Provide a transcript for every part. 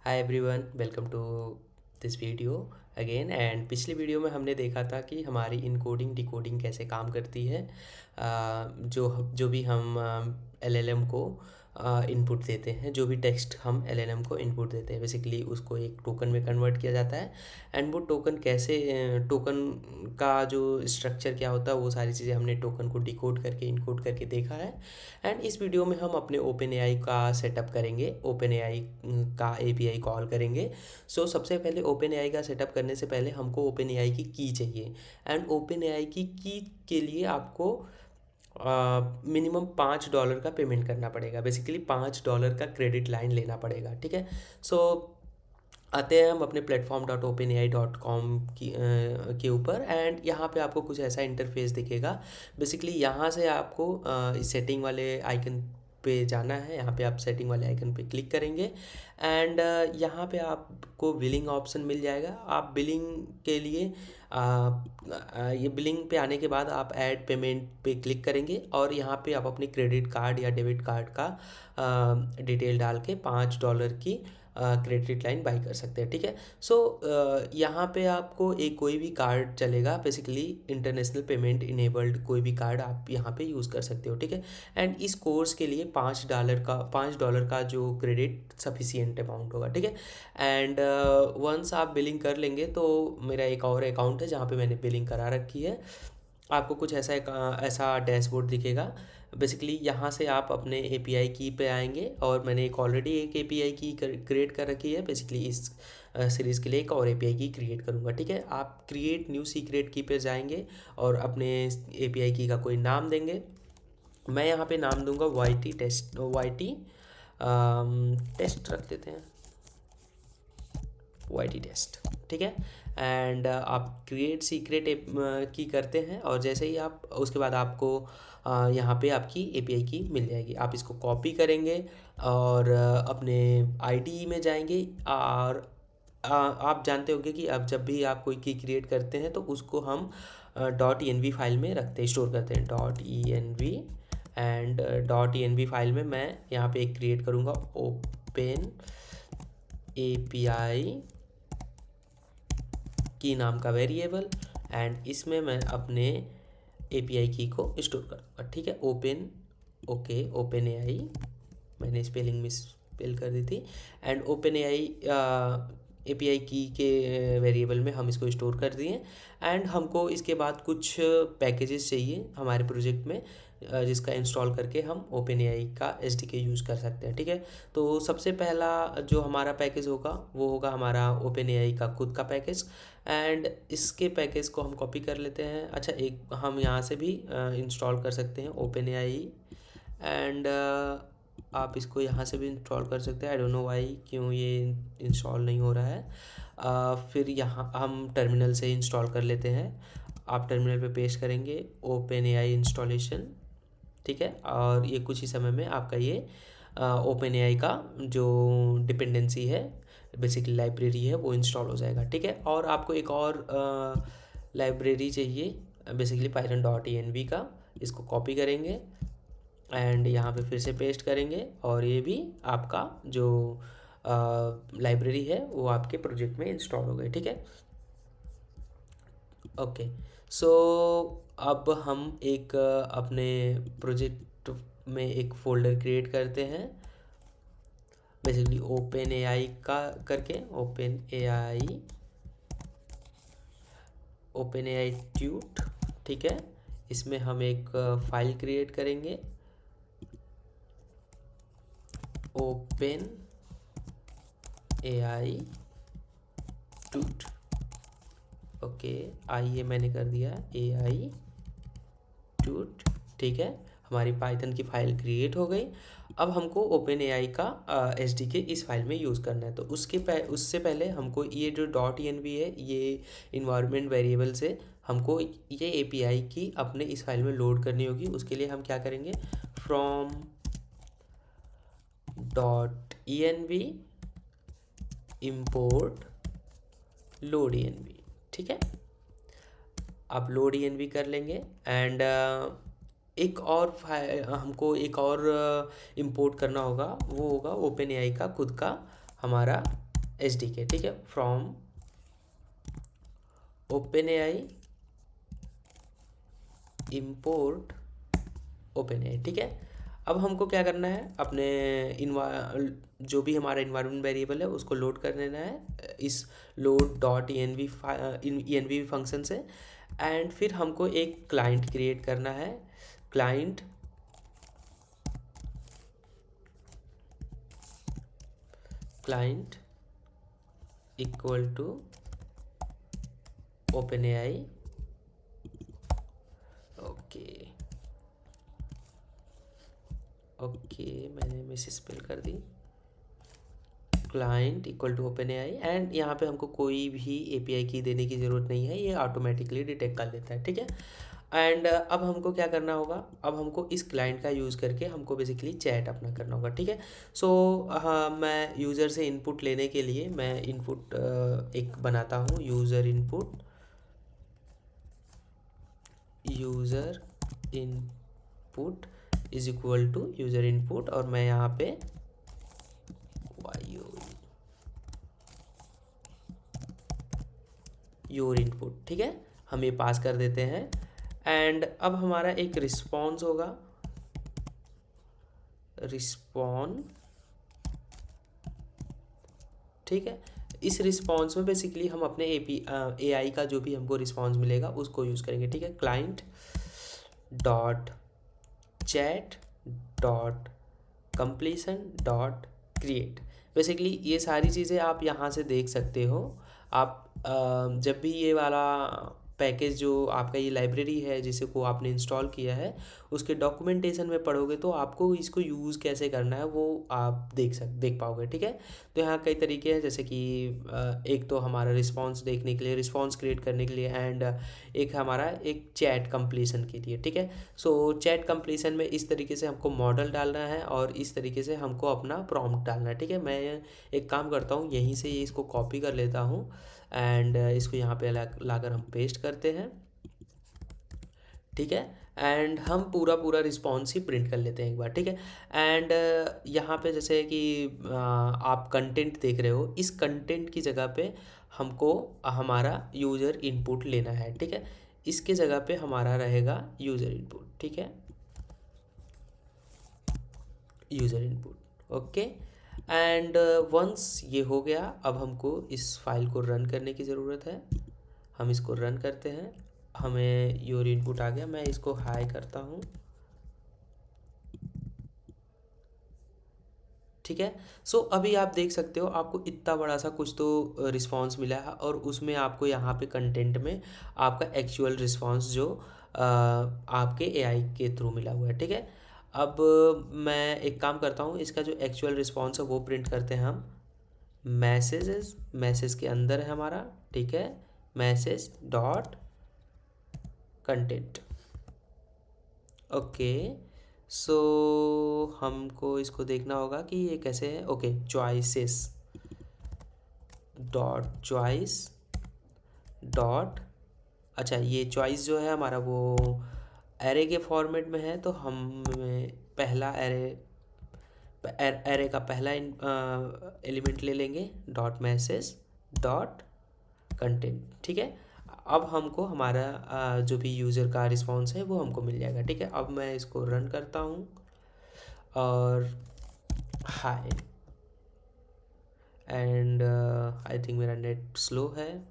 Hi everyone, welcome to this video again. And पिछली video में हमने देखा था कि हमारी इनकोडिंग डिकोडिंग कैसे काम करती है। जो जो भी हम एलएलएम को इनपुट देते हैं, जो भी टेक्स्ट हम एलएलएम को इनपुट देते हैं, बेसिकली उसको एक टोकन में कन्वर्ट किया जाता है। एंड वो टोकन कैसे, टोकन का जो स्ट्रक्चर क्या होता है, वो सारी चीज़ें हमने टोकन को डिकोड करके इनकोड करके देखा है। एंड इस वीडियो में हम अपने ओपन एआई का सेटअप करेंगे, ओपन एआई का एपीआई कॉल करेंगे। सबसे पहले ओपन एआई का सेटअप करने से पहले हमको ओपन एआई की की चाहिए। एंड ओपन एआई की के लिए आपको मिनिमम $5 का पेमेंट करना पड़ेगा। बेसिकली $5 का क्रेडिट लाइन लेना पड़ेगा, ठीक है। सो आते हैं हम अपने platform.openai.com के ऊपर। एंड यहाँ पे आपको कुछ ऐसा इंटरफेस दिखेगा। बेसिकली यहाँ से आपको इस सेटिंग वाले आइकन पे जाना है। यहाँ पे आप सेटिंग वाले आइकन पे क्लिक करेंगे। एंड यहाँ पे आपको बिलिंग ऑप्शन मिल जाएगा। आप बिलिंग के लिए ये बिलिंग पे आने के बाद आप ऐड पेमेंट पे क्लिक करेंगे और यहाँ पे आप अपनी क्रेडिट कार्ड या डेबिट कार्ड का डिटेल डाल के $5 की क्रेडिट लाइन बाई कर सकते हैं, ठीक है। यहाँ पे आपको एक कोई भी कार्ड चलेगा। बेसिकली इंटरनेशनल पेमेंट इनेबल्ड कोई भी कार्ड आप यहाँ पे यूज़ कर सकते हो, ठीक है। एंड इस कोर्स के लिए $5 का जो क्रेडिट सफिशियंट अमाउंट होगा, ठीक है। एंड वंस आप बिलिंग कर लेंगे तो मेरा एक और अकाउंट है जहाँ पे मैंने बिलिंग करा रखी है। आपको कुछ ऐसा डैशबोर्ड दिखेगा। बेसिकली यहाँ से आप अपने एपीआई की पे आएंगे और मैंने ऑलरेडी एक एपीआई की क्रिएट कर रखी है। बेसिकली इस सीरीज़ के लिए एक और एपीआई की क्रिएट करूँगा, ठीक है। आप क्रिएट न्यू सीक्रेट की पे जाएंगे और अपने एपीआई की का कोई नाम देंगे। मैं यहाँ पे नाम दूंगा वाई टी टेस्ट रख देते हैं, वाई टेस्ट, ठीक है। एंड आप क्रिएट सीक्रेट की करते हैं और जैसे ही आप उसके बाद आपको यहाँ पे आपकी एपीआई की मिल जाएगी। आप इसको कॉपी करेंगे और अपने आईडी में जाएंगे। और आप जानते होंगे कि अब जब भी आप कोई की क्रिएट करते हैं तो उसको हम .env फाइल में रखते हैं, स्टोर करते हैं .env। एंड .env फाइल में मैं यहाँ पे एक क्रिएट करूँगा ओपन एपीआई की नाम का वेरिएबल। एंड इसमें मैं अपने एपीआई की को स्टोर करूँगा, ठीक है। ओपन एआई, मैंने स्पेलिंग मिस स्पेल कर दी थी। एंड ओपन एआई एपीआई की के वेरिएबल में हम इसको स्टोर कर दिए। एंड हमको इसके बाद कुछ पैकेजेस चाहिए हमारे प्रोजेक्ट में, जिसका इंस्टॉल करके हम ओपन एआई का एसडीके यूज़ कर सकते हैं, ठीक है। तो सबसे पहला जो हमारा पैकेज होगा वो होगा हमारा ओपन एआई का खुद का पैकेज। एंड इसके पैकेज को हम कॉपी कर लेते हैं। अच्छा, एक हम यहाँ से भी इंस्टॉल कर सकते हैं ओपन एआई। एंड आप इसको यहाँ से भी इंस्टॉल कर सकते हैं। आई डोंट नो वाई क्यों ये इंस्टॉल नहीं हो रहा है। फिर यहाँ हम टर्मिनल से इंस्टॉल कर लेते हैं। आप टर्मिनल पे पेस्ट करेंगे ओपन एआई इंस्टॉलेशन, ठीक है। और ये कुछ ही समय में आपका ये ओपन एआई का जो डिपेंडेंसी है, बेसिकली लाइब्रेरी है, वो इंस्टॉल हो जाएगा, ठीक है। और आपको एक और लाइब्रेरी चाहिए, बेसिकली python.env का। इसको कॉपी करेंगे एंड यहाँ पे फिर से पेस्ट करेंगे और ये भी आपका जो लाइब्रेरी है वो आपके प्रोजेक्ट में इंस्टॉल हो गई, ठीक है। ओके, सो अब हम एक अपने प्रोजेक्ट में एक फ़ोल्डर क्रिएट करते हैं। बेसिकली ओपन एआई का करके ओपन एआई ट्यूट, ठीक है। इसमें हम एक फाइल क्रिएट करेंगे ओपन एआई ट्यूट। ओके, आइए मैंने कर दिया एआई ट्यूट, ठीक है। हमारी पाइथन की फ़ाइल क्रिएट हो गई। अब हमको ओपन एआई का एसडीके इस फाइल में यूज़ करना है। तो उससे पहले हमको ये जो .env है, ये इन्वायरमेंट वेरिएबल से हमको ये एपीआई की अपने इस फाइल में लोड करनी होगी। उसके लिए हम क्या करेंगे, फ्रॉम .env import load.env, ठीक है। आप load.env कर लेंगे। एंड एक और हमको एक और इंपोर्ट करना होगा, वो होगा ओपन एआई का खुद का हमारा SDK, ठीक है, फ्रॉम OpenAI import OpenAI, ठीक है। अब हमको क्या करना है, अपने जो भी हमारा इन्वायरमेंट वेरिएबल है उसको लोड कर देना है इस लोड डॉट env फंक्शन से। एंड फिर हमको एक क्लाइंट क्रिएट करना है, client equal to OpenAI। Okay, मैंने मिसस्पेल कर दी। Client equal to OpenAI, and यहाँ पे हमको कोई भी API की देने की ज़रूरत नहीं है, ये ऑटोमेटिकली डिटेक्ट कर लेता है, ठीक है। एंड अब हमको क्या करना होगा, अब हमको इस क्लाइंट का यूज़ करके हमको बेसिकली चैट अपना करना होगा, ठीक है। सो हाँ, मैं यूज़र से इनपुट लेने के लिए मैं इनपुट एक बनाता हूँ, user input is equal to user input, और मैं यहाँ पे योर इनपुट, ठीक है, हम ये पास कर देते हैं। एंड अब हमारा एक रिस्पॉन्स होगा, ठीक है। इस रिस्पॉन्स में बेसिकली हम अपने AI का जो भी हमको रिस्पॉन्स मिलेगा उसको यूज़ करेंगे, ठीक है। Client dot chat dot completion dot create, basically ये सारी चीज़ें आप यहाँ से देख सकते हो। आप जब भी ये वाला पैकेज जो आपका ये लाइब्रेरी है जिसे को आपने इंस्टॉल किया है उसके डॉक्यूमेंटेशन में पढ़ोगे तो आपको इसको यूज़ कैसे करना है वो आप देख पाओगे, ठीक है। तो यहाँ कई तरीके हैं, जैसे कि एक तो हमारा रिस्पांस देखने के लिए, रिस्पांस क्रिएट करने के लिए, एंड एक हमारा एक चैट कंप्लीशन के लिए, ठीक है। सो चैट कंप्लीशन में इस तरीके से हमको मॉडल डालना है और इस तरीके से हमको अपना प्रॉम्प्ट डालना है, ठीक है। मैं एक काम करता हूँ, यहीं से ये इसको कॉपी कर लेता हूँ एंड इसको यहाँ पे लाकर हम पेस्ट करते हैं, ठीक है। एंड हम पूरा रिस्पॉन्स ही प्रिंट कर लेते हैं एक बार, ठीक है। एंड यहाँ पे जैसे कि आप कंटेंट देख रहे हो, इस कंटेंट की जगह पे हमको हमारा यूज़र इनपुट लेना है, ठीक है। इसके जगह पे हमारा रहेगा यूज़र इनपुट, ठीक है, user input, okay. And once ये हो गया, अब हमको इस फाइल को रन करने की ज़रूरत है। हम इसको रन करते हैं, हमें योर इनपुट आ गया, मैं इसको हाई करता हूँ, ठीक है। सो अभी आप देख सकते हो आपको इतना बड़ा सा कुछ तो रिस्पांस मिला है और उसमें आपको यहाँ पे कंटेंट में आपका एक्चुअल रिस्पांस जो आपके AI के थ्रू मिला हुआ है, ठीक है। अब मैं एक काम करता हूँ, इसका जो एक्चुअल रिस्पांस है वो प्रिंट करते हैं हम। मैसेज के अंदर है हमारा, ठीक है, मैसेज डॉट कंटेंट, ओके। सो हमको इसको देखना होगा कि ये कैसे है, ओके। चॉइस डॉट अच्छा, ये चॉइस जो है हमारा वो एरे के फॉर्मेट में है, तो हम पहला एरे का पहला एलिमेंट ले लेंगे, डॉट मैसेज डॉट कंटेंट, ठीक है। अब हमको हमारा जो भी यूज़र का रिस्पॉन्स है वो हमको मिल जाएगा, ठीक है। अब मैं इसको रन करता हूँ और हाय, एंड आई थिंक मेरा नेट स्लो है,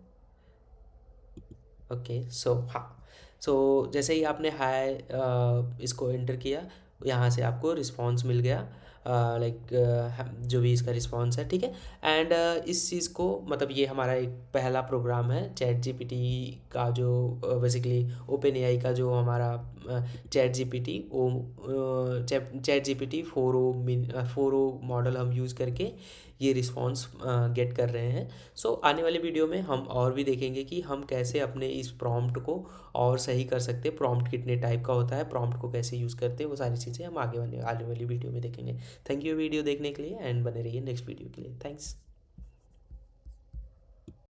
ओके। सो हाँ, सो जैसे ही आपने हाय इसको एंटर किया, यहाँ से आपको रिस्पॉन्स मिल गया, लाइक जो भी इसका रिस्पॉन्स है, ठीक है। एंड इस चीज़ को मतलब ये हमारा एक पहला प्रोग्राम है चैट जीपीटी का, जो बेसिकली OpenAI का जो हमारा चैट जीपीटी 4o मॉडल हम यूज़ करके ये रिस्पॉन्स गेट कर रहे हैं। सो आने वाले वीडियो में हम और भी देखेंगे कि हम कैसे अपने इस प्रॉम्प्ट को और सही कर सकते हैं, प्रॉम्प्ट कितने टाइप का होता है, प्रॉम्प्ट को कैसे यूज़ करते हैं, वो सारी चीज़ें हम आने वाली वीडियो में देखेंगे। थैंक यू वीडियो देखने के लिए, एंड बने रहिए नेक्स्ट वीडियो के लिए। थैंक्स।